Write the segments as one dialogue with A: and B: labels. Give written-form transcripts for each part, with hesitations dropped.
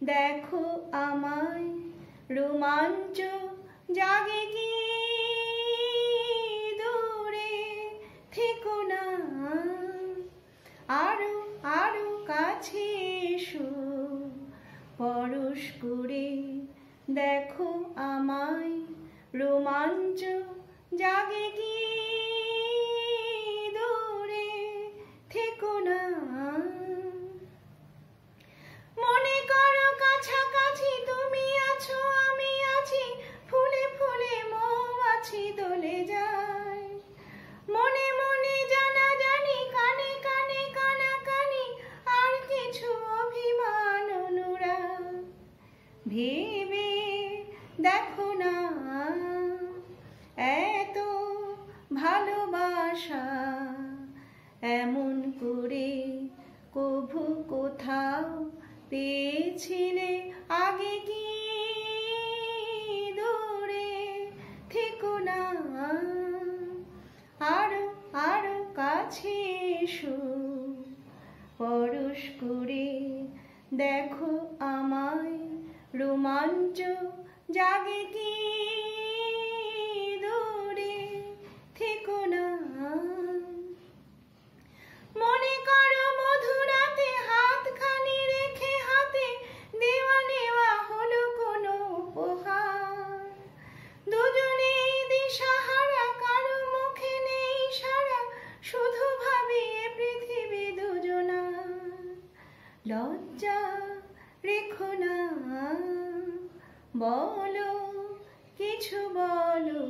A: দেখো আমায় রোমাঞ্চ জাগে কি দূরে থেকো না আরো আরো কাছে এসো পরশ করে দেখো আমায় রোমাঞ্চ জাগে কি দূরে থেকো না মনে করো কাছাকাছি তুমি আছো আমি আছি ফুলে ফুলে মৌমাছি দোলে যায় মনে মনে জানা জানি কানে কানে কানাকানি আর কিছু অভিমান অনুরাগ ভেবে দেখো না এত ভালোবাসা এমন করে কভু কোথাও পেয়েছিলে আগে কি দূরে থেকো না আরো আরো কাছে এসো পরশ করে দেখো আমায় রোমাঞ্চ জাগে কি দূরে থেকো না মনে করো মধুরাতে হাতখানি রেখে হাতে দেওয়া নেওয়া হলো কোনো উপহার দুজনেই দিশাহারা কারো মুখে নেই সারা শুধু ভাবি এ পৃথিবী দুজনা লজ্জা রেখো না বলো কিছু বলো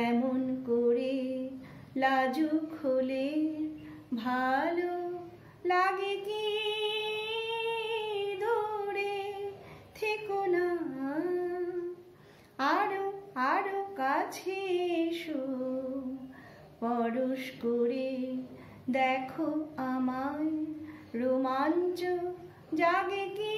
A: এমন করে লাজুক হলে ভালো লাগে কি দূরে থেকো না আরো আরো কাছে এসো পরশ করে দেখো আমায় রোমাঞ্চ জাগে কি